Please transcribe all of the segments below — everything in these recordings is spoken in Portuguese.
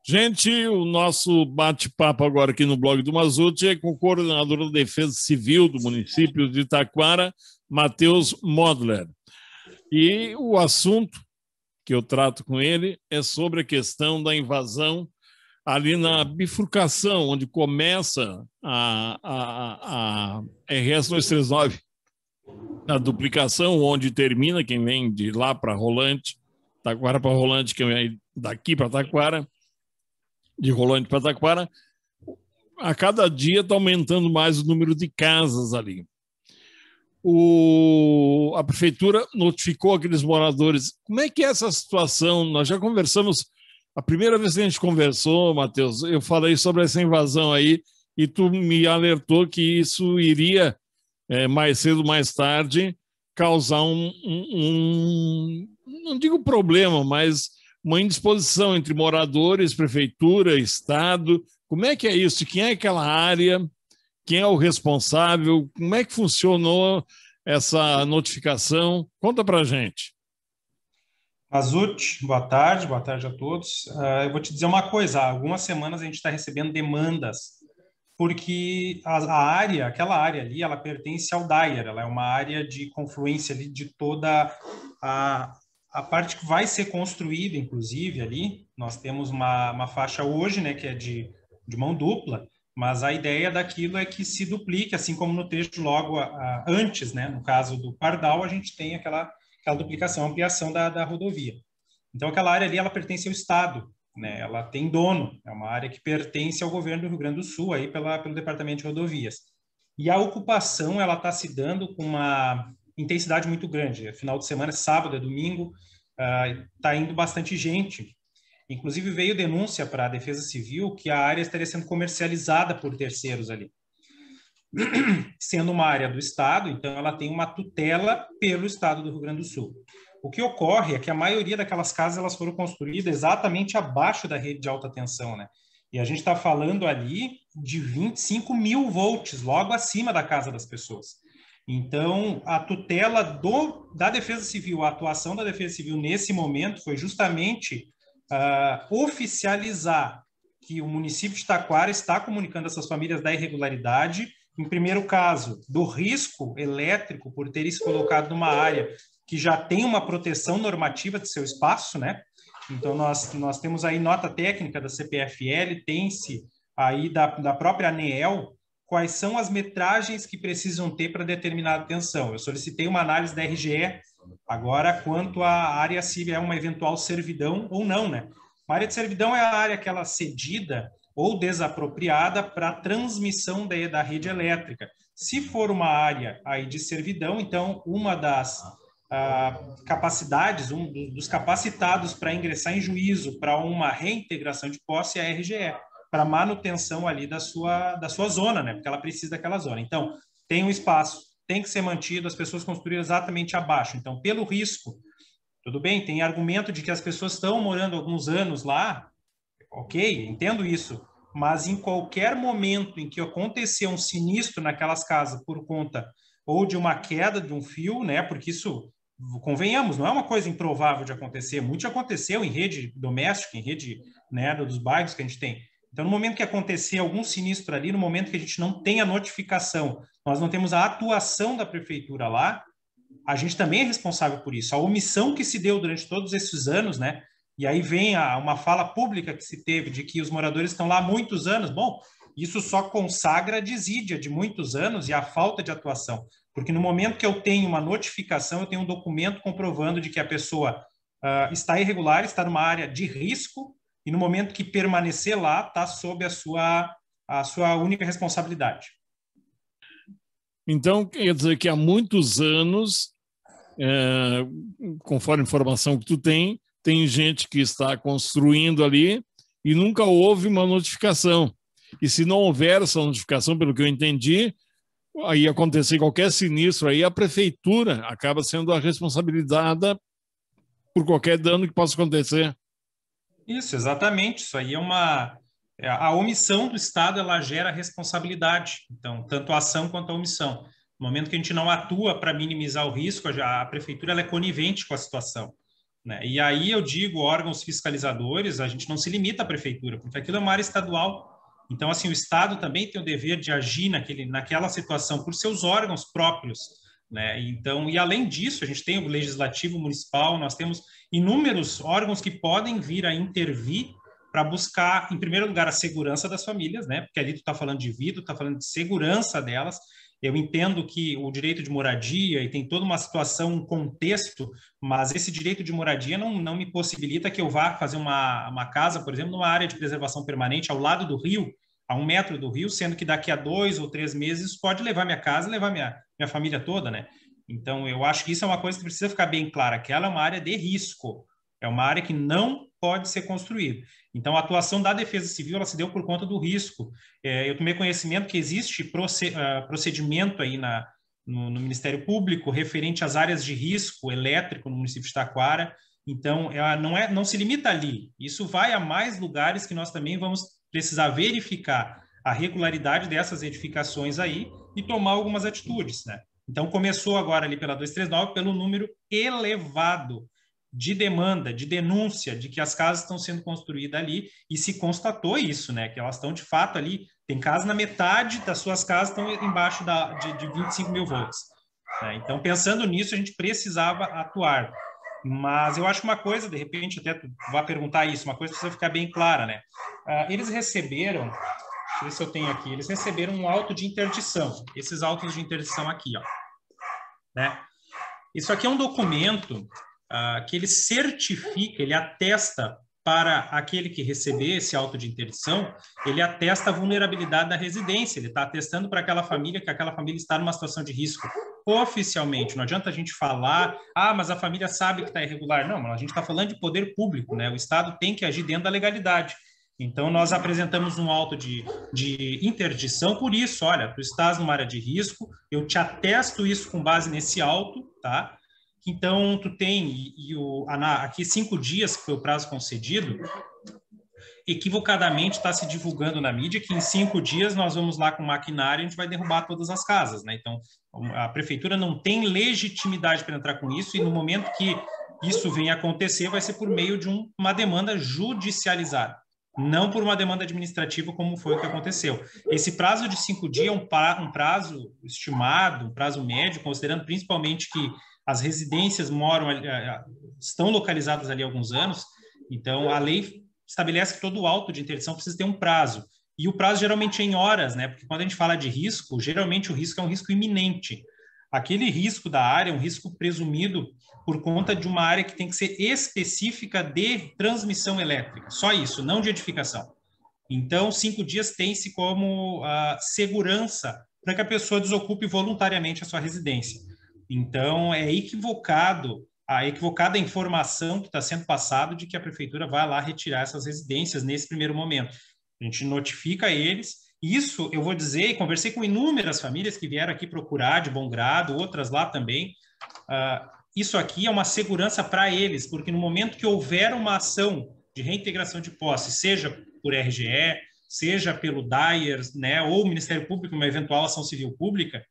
Gente, o nosso bate-papo agora aqui no blog do Mazzuti é com o coordenador da Defesa Civil do município de Taquara, Matheus Modler. E o assunto que eu trato com ele é sobre a questão da invasão ali na bifurcação, onde começa a RS 239, a duplicação, onde termina quem vem de lá para Rolante, Taquara para Rolante, quem vem daqui para Taquara, de Rolante para Taquara, a cada dia está aumentando mais o número de casas ali. A prefeitura notificou aqueles moradores. Como é que é essa situação? Nós já conversamos, a primeira vez que a gente conversou, Matheus, eu falei sobre essa invasão aí e tu me alertou que isso iria, mais cedo, mais tarde, causar não digo problema, mas uma indisposição entre moradores, prefeitura, Estado. Como é que é isso? Quem é aquela área? Quem é o responsável? Como é que funcionou essa notificação? Conta para a gente. Mazzuti, boa tarde a todos. Eu vou te dizer uma coisa, há algumas semanas a gente está recebendo demandas, porque aquela área ali, ela pertence ao DAIR, ela é uma área de confluência ali de toda a parte que vai ser construída, inclusive, ali. Nós temos uma faixa hoje, né, que é de mão dupla, mas a ideia daquilo é que se duplique, assim como no trecho logo antes, né, no caso do Pardal, a gente tem aquela duplicação, ampliação da rodovia. Então, aquela área ali, ela pertence ao Estado, né, ela tem dono, é uma área que pertence ao governo do Rio Grande do Sul, aí pelo Departamento de Rodovias. E a ocupação, ela está se dando com uma intensidade muito grande. Final de semana, sábado, domingo, está indo bastante gente. Inclusive, veio denúncia para a Defesa Civil que a área estaria sendo comercializada por terceiros ali. Sendo uma área do Estado, então ela tem uma tutela pelo Estado do Rio Grande do Sul. O que ocorre é que a maioria daquelas casas elas foram construídas exatamente abaixo da rede de alta tensão, né? E a gente está falando ali de 25 mil volts, logo acima da casa das pessoas. Então, a tutela da Defesa Civil, a atuação da Defesa Civil nesse momento foi justamente oficializar que o município de Taquara está comunicando a essas famílias da irregularidade, em primeiro caso, do risco elétrico por terem se colocado numa área que já tem uma proteção normativa de seu espaço, né? Então, nós temos aí nota técnica da CPFL, tem-se aí da própria ANEEL, quais são as metragens que precisam ter para determinada tensão. Eu solicitei uma análise da RGE agora quanto à área se é uma eventual servidão ou não, né? A área de servidão é a área que ela cedida ou desapropriada para transmissão da rede elétrica. Se for uma área aí de servidão, então uma das capacidades, dos capacitados para ingressar em juízo para uma reintegração de posse é a RGE, para manutenção ali da sua zona, né? Porque ela precisa daquela zona. Então, tem um espaço, tem que ser mantido, as pessoas construíram exatamente abaixo. Então, pelo risco, tudo bem, tem argumento de que as pessoas estão morando alguns anos lá, ok, entendo isso, mas em qualquer momento em que acontecer um sinistro naquelas casas por conta ou de uma queda de um fio, né? Porque isso, convenhamos, não é uma coisa improvável de acontecer, muito já aconteceu em rede doméstica, em rede, né, dos bairros que a gente tem. Então, no momento que acontecer algum sinistro ali, no momento que a gente não tem a notificação, nós não temos a atuação da prefeitura lá, a gente também é responsável por isso. A omissão que se deu durante todos esses anos, né? E aí vem uma fala pública que se teve de que os moradores estão lá há muitos anos. Bom, isso só consagra a desídia de muitos anos e a falta de atuação. Porque no momento que eu tenho uma notificação, eu tenho um documento comprovando de que a pessoa está irregular, está numa área de risco, e no momento que permanecer lá, está sob a sua única responsabilidade. Então, quer dizer que há muitos anos, conforme a informação que tu tem gente que está construindo ali e nunca houve uma notificação. E se não houver essa notificação, pelo que eu entendi, aí acontecer qualquer sinistro, aí a prefeitura acaba sendo a responsabilizada por qualquer dano que possa acontecer. Isso, exatamente. Isso aí a omissão do Estado, ela gera responsabilidade. Então, tanto a ação quanto a omissão. No momento que a gente não atua para minimizar o risco, a prefeitura ela é conivente com a situação. né? E aí eu digo, órgãos fiscalizadores, a gente não se limita à prefeitura, porque aquilo é uma área estadual. Então, assim, o Estado também tem o dever de agir naquela situação por seus órgãos próprios, né? Então, e além disso, a gente tem o legislativo municipal, nós temos inúmeros órgãos que podem vir a intervir para buscar, em primeiro lugar, a segurança das famílias, né? Porque ali tu está falando de vida, tu está falando de segurança delas. Eu entendo que o direito de moradia e tem toda uma situação, um contexto, mas esse direito de moradia não me possibilita que eu vá fazer uma casa, por exemplo, numa área de preservação permanente ao lado do rio, a 1 metro do rio, sendo que daqui a 2 ou 3 meses pode levar minha casa, levar minha família toda, né? Então, eu acho que isso é uma coisa que precisa ficar bem clara, que ela é uma área de risco, é uma área que não pode ser construída. Então, a atuação da Defesa Civil, ela se deu por conta do risco. Eu tomei conhecimento que existe procedimento aí no Ministério Público referente às áreas de risco elétrico no município de Taquara. Então, não se limita ali. Isso vai a mais lugares que nós também vamos precisar verificar a regularidade dessas edificações aí e tomar algumas atitudes, né? Então, começou agora ali pela 239 pelo número elevado de demanda, de denúncia de que as casas estão sendo construídas ali e se constatou isso, né? Que elas estão de fato ali, tem casa na metade das suas casas estão embaixo de 25 mil volts. Né? Então, pensando nisso, a gente precisava atuar. Mas eu acho uma coisa, de repente, até tu vai perguntar isso, uma coisa precisa ficar bem clara, né? Eles receberam, deixa eu ver se eu tenho aqui, eles receberam um auto de interdição, esses autos de interdição aqui, ó. Né? Isso aqui é um documento que ele certifica, ele atesta para aquele que receber esse auto de interdição, ele atesta a vulnerabilidade da residência, ele está atestando para aquela família que aquela família está numa situação de risco oficialmente. Não adianta a gente falar, mas a família sabe que está irregular. Não, a gente está falando de poder público, né? O Estado tem que agir dentro da legalidade. Então, nós apresentamos um auto de interdição por isso. Olha, tu estás numa área de risco, eu te atesto isso com base nesse auto, tá? Então, tu tem, aqui 5 dias, que foi o prazo concedido, equivocadamente está se divulgando na mídia que em 5 dias nós vamos lá com maquinário e a gente vai derrubar todas as casas, né? Então, a prefeitura não tem legitimidade para entrar com isso e no momento que isso venha acontecer vai ser por meio de uma demanda judicializada, não por uma demanda administrativa como foi o que aconteceu. Esse prazo de 5 dias é um prazo estimado, um prazo médio, considerando principalmente que as residências estão localizadas ali há alguns anos, então a lei estabelece que todo auto de interdição precisa ter um prazo. E o prazo geralmente é em horas, né? Porque quando a gente fala de risco, geralmente o risco é um risco iminente. Aquele risco da área é um risco presumido por conta de uma área que tem que ser específica de transmissão elétrica. Só isso, não de edificação. Então, 5 dias tem-se como segurança para que a pessoa desocupe voluntariamente a sua residência. Então, é equivocada a informação que está sendo passada de que a prefeitura vai lá retirar essas residências nesse primeiro momento. A gente notifica eles. Isso, eu vou dizer, conversei com inúmeras famílias que vieram aqui procurar de bom grado, outras lá também. Isso aqui é uma segurança para eles, porque no momento que houver uma ação de reintegração de posse, seja por RGE, seja pelo DAER, né, ou Ministério Público, uma eventual ação civil pública,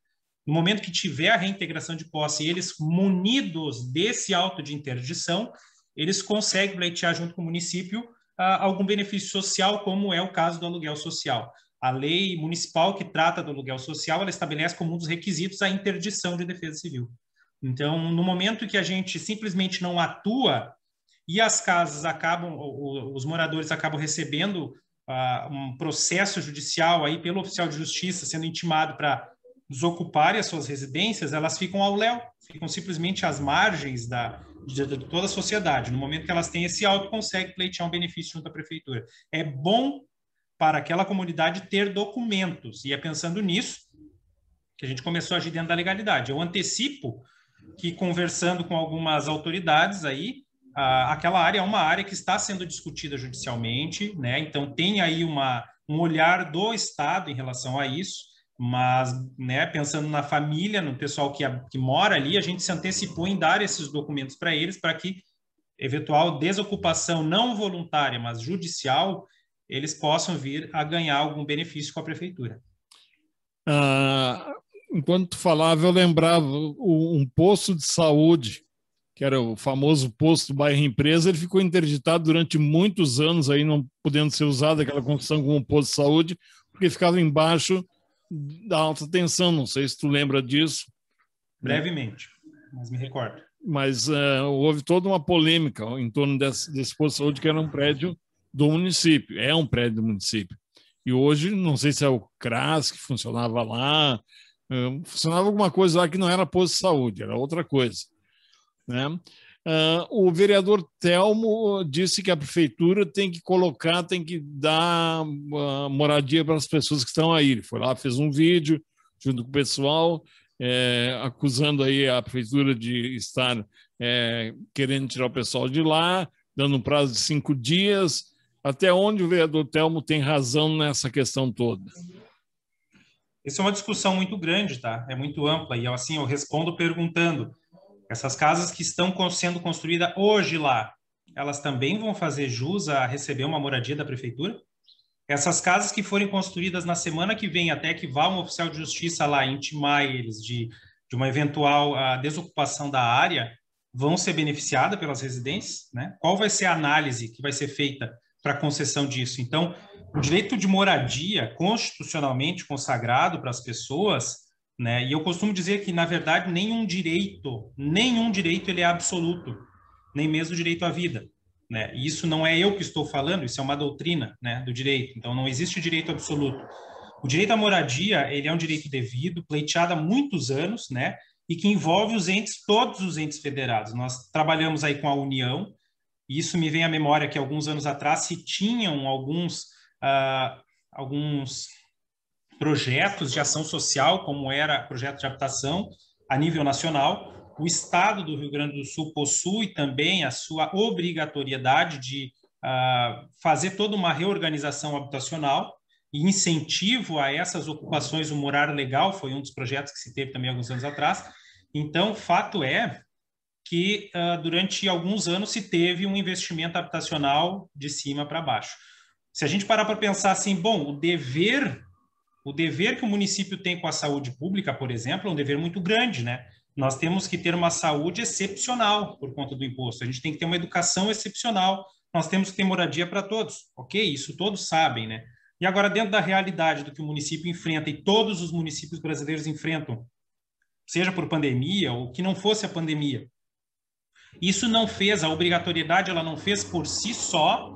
no momento que tiver a reintegração de posse, eles munidos desse auto de interdição, eles conseguem pleitear junto com o município algum benefício social, como é o caso do aluguel social. A lei municipal que trata do aluguel social, ela estabelece como um dos requisitos a interdição de defesa civil. Então, no momento que a gente simplesmente não atua e as casas os moradores acabam recebendo um processo judicial aí pelo oficial de justiça sendo intimado para desocuparem as suas residências, elas ficam ao léu, ficam simplesmente às margens de toda a sociedade. No momento que elas têm esse auto, conseguem pleitear um benefício junto à prefeitura. É bom para aquela comunidade ter documentos, e é pensando nisso que a gente começou a agir dentro da legalidade. Eu antecipo que, conversando com algumas autoridades aí, aquela área é uma área que está sendo discutida judicialmente, né? Então tem aí um olhar do Estado em relação a isso, mas, né, pensando na família, no pessoal que mora ali, a gente se antecipou em dar esses documentos para eles, para que eventual desocupação não voluntária, mas judicial, eles possam vir a ganhar algum benefício com a prefeitura. Enquanto tu falava, eu lembrava um posto de saúde que era o famoso posto do bairro Empresa, ele ficou interditado durante muitos anos, aí não podendo ser usado aquela construção como posto de saúde, porque ficava embaixo da alta tensão. Não sei se tu lembra disso. Brevemente, mas me recordo. Mas houve toda uma polêmica em torno desse posto de saúde, que era um prédio do município, é um prédio do município. E hoje, não sei se é o CRAS que funcionava lá, funcionava alguma coisa lá que não era posto de saúde, era outra coisa, né? O vereador Telmo disse que a prefeitura tem que colocar, tem que dar moradia para as pessoas que estão aí. Ele foi lá, fez um vídeo junto com o pessoal, acusando aí a prefeitura de estar querendo tirar o pessoal de lá, dando um prazo de 5 dias. Até onde o vereador Telmo tem razão nessa questão toda? Essa é uma discussão muito grande, tá? É muito ampla. E assim, eu respondo perguntando: essas casas que estão sendo construídas hoje lá, elas também vão fazer jus a receber uma moradia da prefeitura? Essas casas que forem construídas na semana que vem, até que vá um oficial de justiça lá intimar eles de uma eventual desocupação da área, vão ser beneficiadas pelas residências, né? Qual vai ser a análise que vai ser feita para a concessão disso? Então, o direito de moradia constitucionalmente consagrado para as pessoas, né? E eu costumo dizer que, na verdade, nenhum direito ele é absoluto, nem mesmo o direito à vida, né? E isso não é eu que estou falando, isso é uma doutrina, né, do direito. Então, não existe direito absoluto. O direito à moradia, ele é um direito devido, pleiteado há muitos anos, né, e que envolve os entes, todos os entes federados. Nós trabalhamos aí com a União, e isso me vem à memória que alguns anos atrás se tinham alguns projetos de ação social, como era projeto de habitação a nível nacional. O Estado do Rio Grande do Sul possui também a sua obrigatoriedade de fazer toda uma reorganização habitacional e incentivo a essas ocupações. O Morar Legal foi um dos projetos que se teve também alguns anos atrás. Então, fato é que durante alguns anos se teve um investimento habitacional de cima para baixo. Se a gente parar para pensar assim, bom, o dever que o município tem com a saúde pública, por exemplo, é um dever muito grande, né? Nós temos que ter uma saúde excepcional por conta do imposto. A gente tem que ter uma educação excepcional. Nós temos que ter moradia para todos. Ok? Isso todos sabem, né? E agora, dentro da realidade do que o município enfrenta e todos os municípios brasileiros enfrentam, seja por pandemia ou que não fosse a pandemia, isso não fez, a obrigatoriedade ela não fez por si só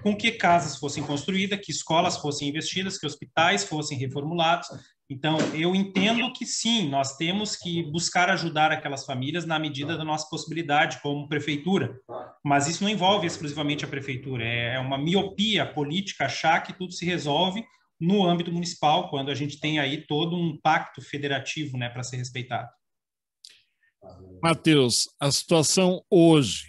com que casas fossem construídas, que escolas fossem investidas, que hospitais fossem reformulados. Então, eu entendo que sim, nós temos que buscar ajudar aquelas famílias na medida da nossa possibilidade, como prefeitura. Mas isso não envolve exclusivamente a prefeitura. É uma miopia política achar que tudo se resolve no âmbito municipal, quando a gente tem aí todo um pacto federativo, né, para ser respeitado. Matheus, a situação hoje,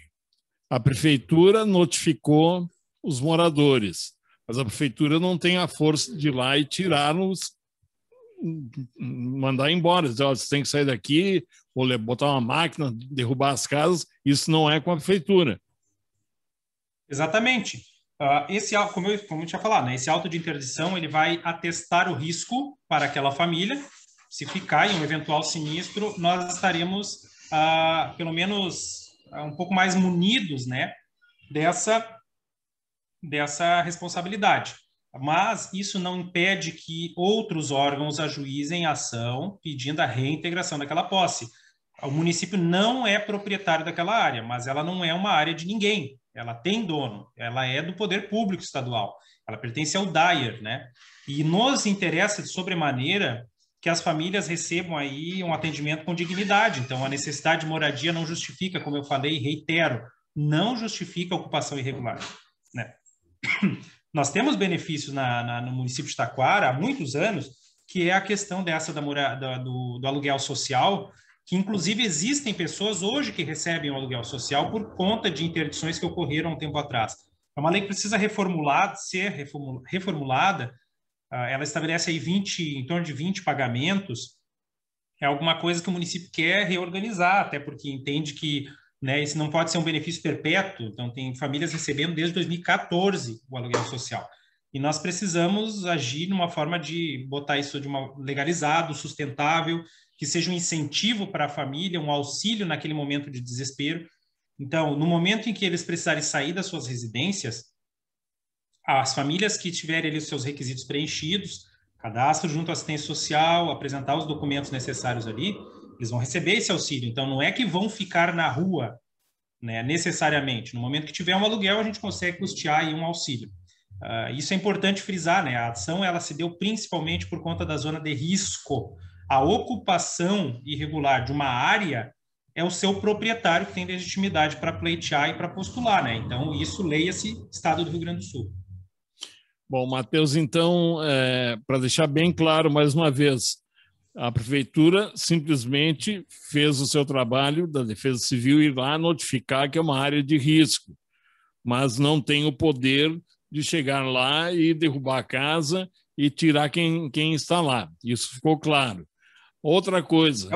a prefeitura notificou os moradores, mas a prefeitura não tem a força de ir lá e tirá-los, mandar embora, dizer, vocês têm que sair daqui, ou botar uma máquina, derrubar as casas. Isso não é com a prefeitura. Exatamente. Como eu tinha falado, né, esse auto de interdição ele vai atestar o risco para aquela família. Se ficar em um eventual sinistro, nós estaremos pelo menos um pouco mais munidos, né, dessa responsabilidade. Mas isso não impede que outros órgãos ajuizem a ação pedindo a reintegração daquela posse. O município não é proprietário daquela área, mas ela não é uma área de ninguém. Ela tem dono, ela é do poder público estadual, ela pertence ao DAER, né? E nos interessa de sobremaneira que as famílias recebam aí um atendimento com dignidade. Então, a necessidade de moradia não justifica, como eu falei, reitero, não justifica a ocupação irregular, né? Nós temos benefícios no município de Taquara há muitos anos, que é a questão do aluguel social, que inclusive existem pessoas hoje que recebem o aluguel social por conta de interdições que ocorreram um tempo atrás. É uma lei que precisa ser reformulada. Ela estabelece aí em torno de 20 pagamentos. É alguma coisa que o município quer reorganizar, até porque entende que, né, isso não pode ser um benefício perpétuo. Então, tem famílias recebendo desde 2014 o aluguel social. E nós precisamos agir numa forma de botar isso legalizado, sustentável, que seja um incentivo para a família, um auxílio naquele momento de desespero. Então, no momento em que eles precisarem sair das suas residências, as famílias que tiverem ali os seus requisitos preenchidos, cadastro junto à assistência social, apresentar os documentos necessários ali, eles vão receber esse auxílio. Então, não é que vão ficar na rua, né, necessariamente. No momento que tiver um aluguel, a gente consegue custear aí um auxílio. Isso é importante frisar, né? A ação ela se deu principalmente por conta da zona de risco. A ocupação irregular de uma área é o seu proprietário que tem legitimidade para pleitear e para postular, né? Então, isso leia-se Estado do Rio Grande do Sul. Bom, Matheus, então, para deixar bem claro mais uma vez, a prefeitura simplesmente fez o seu trabalho da Defesa Civil ir lá notificar que é uma área de risco, mas não tem o poder de chegar lá e derrubar a casa e tirar quem está lá. Isso ficou claro. Outra coisa,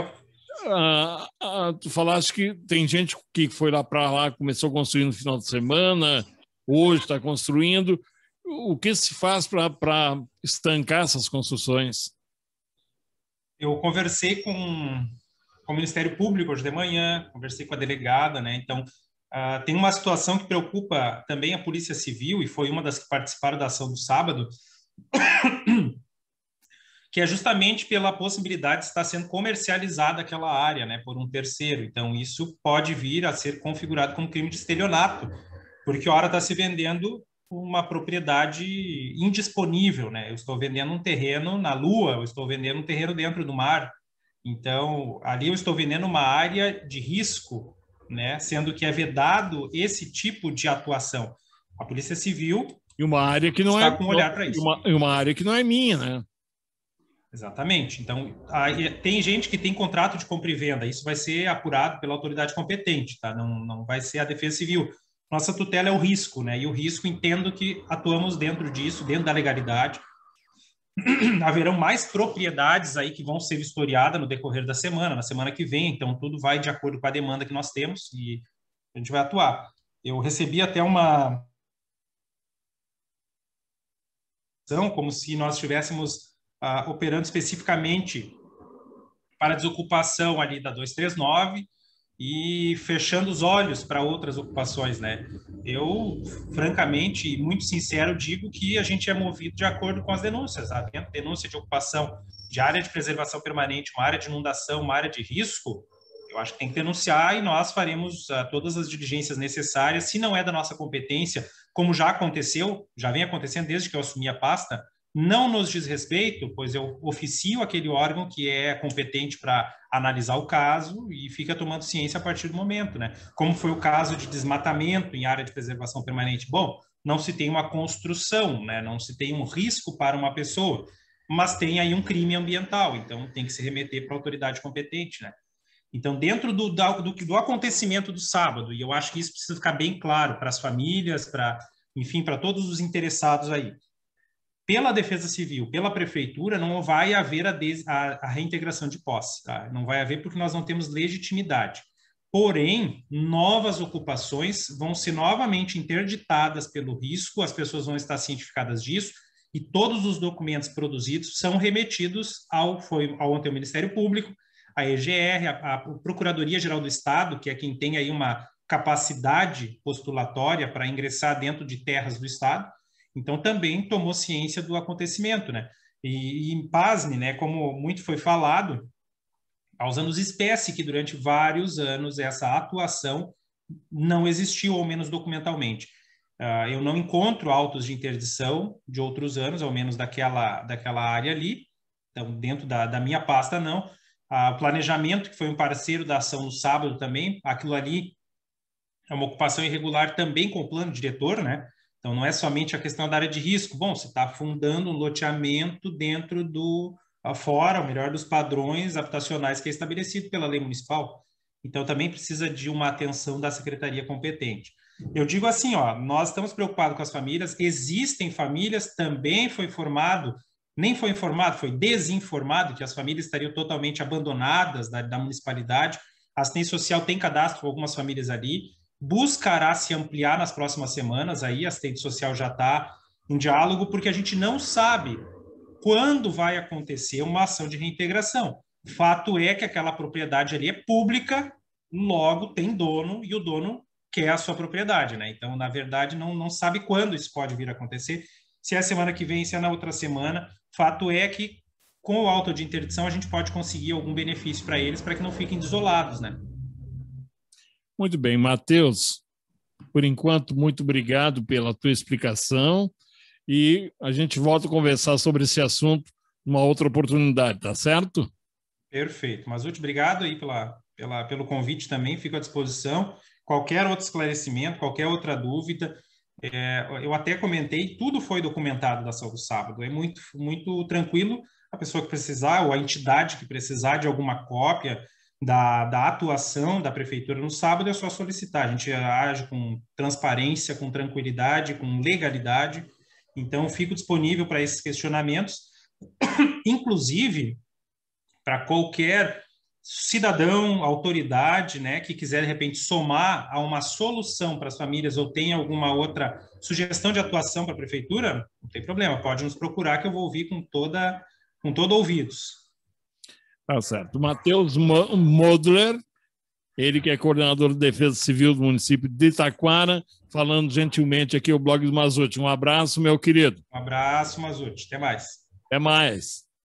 tu falaste que tem gente que foi lá para lá, começou a construir no final de semana, hoje está construindo. O que se faz para estancar essas construções? Eu conversei com o Ministério Público hoje de manhã, conversei com a delegada, né? Então, tem uma situação que preocupa também a Polícia Civil, e foi uma das que participaram da ação do sábado, que é justamente pela possibilidade de estar sendo comercializada aquela área, né, por um terceiro. Então, isso pode vir a ser configurado como crime de estelionato, porque a hora está se vendendo uma propriedade indisponível, né? Eu estou vendendo um terreno na Lua, eu estou vendendo um terreno dentro do mar. Então, ali eu estou vendendo uma área de risco, né? Sendo que é vedado esse tipo de atuação. A Polícia Civil e uma área que não está com um olhar para isso. Uma área que não é minha, né? Exatamente. Então, tem gente que tem contrato de compra e venda. Isso vai ser apurado pela autoridade competente, tá? Não vai ser a Defesa Civil. Nossa tutela é o risco, né? E o risco, entendo que atuamos dentro disso, dentro da legalidade. Haverão mais propriedades aí que vão ser vistoriadas no decorrer da semana, na semana que vem. Então, tudo vai de acordo com a demanda que nós temos e a gente vai atuar. Eu recebi até uma como se nós estivéssemos operando especificamente para a desocupação ali da 239 e fechando os olhos para outras ocupações, né? Eu, francamente e muito sincero, digo que a gente é movido de acordo com as denúncias. Havendo denúncia de ocupação de área de preservação permanente, uma área de inundação, uma área de risco, eu acho que tem que denunciar e nós faremos todas as diligências necessárias. Se não é da nossa competência, como já aconteceu, já vem acontecendo desde que eu assumi a pasta, não nos diz respeito, pois eu oficio aquele órgão que é competente para analisar o caso e fica tomando ciência a partir do momento, né? Como foi o caso de desmatamento em área de preservação permanente. Bom, não se tem uma construção, né? Não se tem um risco para uma pessoa, mas tem aí um crime ambiental, então tem que se remeter para a autoridade competente, né? Então, dentro do acontecimento do sábado, e eu acho que isso precisa ficar bem claro para as famílias, enfim, para todos os interessados aí, pela Defesa Civil, pela Prefeitura, não vai haver a reintegração de posse, tá? Não vai haver porque nós não temos legitimidade. Porém, novas ocupações vão ser novamente interditadas pelo risco, as pessoas vão estar cientificadas disso, e todos os documentos produzidos são remetidos ao Ministério Público, a EGR, a Procuradoria-Geral do Estado, que é quem tem aí uma capacidade postulatória para ingressar dentro de terras do Estado. Então, também tomou ciência do acontecimento, né? E pasme, né? Como muito foi falado, aos anos espécie que durante vários anos essa atuação não existiu, ao menos documentalmente. Eu não encontro autos de interdição de outros anos, ao menos daquela área ali. Então, dentro da minha pasta, não. O planejamento, que foi um parceiro da ação no sábado também, aquilo ali é uma ocupação irregular também com o plano diretor, né? Então, não é somente a questão da área de risco. Bom, você está fundando um loteamento dentro fora, o melhor dos padrões habitacionais que é estabelecido pela lei municipal. Então, também precisa de uma atenção da secretaria competente. Eu digo assim, ó, nós estamos preocupados com as famílias, existem famílias, também foi informado, nem foi informado, foi desinformado que as famílias estariam totalmente abandonadas da municipalidade. A assistência social tem cadastro com algumas famílias ali, buscará se ampliar nas próximas semanas, aí a assistente social já está em diálogo, porque a gente não sabe quando vai acontecer uma ação de reintegração. Fato é que aquela propriedade ali é pública, logo tem dono e o dono quer a sua propriedade, né? Então, na verdade, não sabe quando isso pode vir a acontecer, se é a semana que vem, se é na outra semana. Fato é que com o auto de interdição a gente pode conseguir algum benefício para eles, para que não fiquem desolados, né? Muito bem, Matheus. Por enquanto, muito obrigado pela tua explicação e a gente volta a conversar sobre esse assunto numa outra oportunidade, tá certo? Perfeito. Massucci, obrigado aí pelo convite também, fico à disposição. Qualquer outro esclarecimento, qualquer outra dúvida, eu até comentei, tudo foi documentado da ação do sábado, é muito, muito tranquilo, a pessoa que precisar ou a entidade que precisar de alguma cópia da atuação da prefeitura no sábado, é só solicitar. A gente age com transparência, com tranquilidade, com legalidade, então fico disponível para esses questionamentos, inclusive para qualquer cidadão, autoridade, né, que quiser de repente somar a uma solução para as famílias ou tem alguma outra sugestão de atuação para a prefeitura, não tem problema, pode nos procurar que eu vou ouvir com todo ouvidos. Tá certo. Matheus Modler, ele que é coordenador de Defesa Civil do município de Itaquara, falando gentilmente aqui o blog do Massucci. Um abraço, meu querido. Um abraço, Massucci. Até mais. Até mais.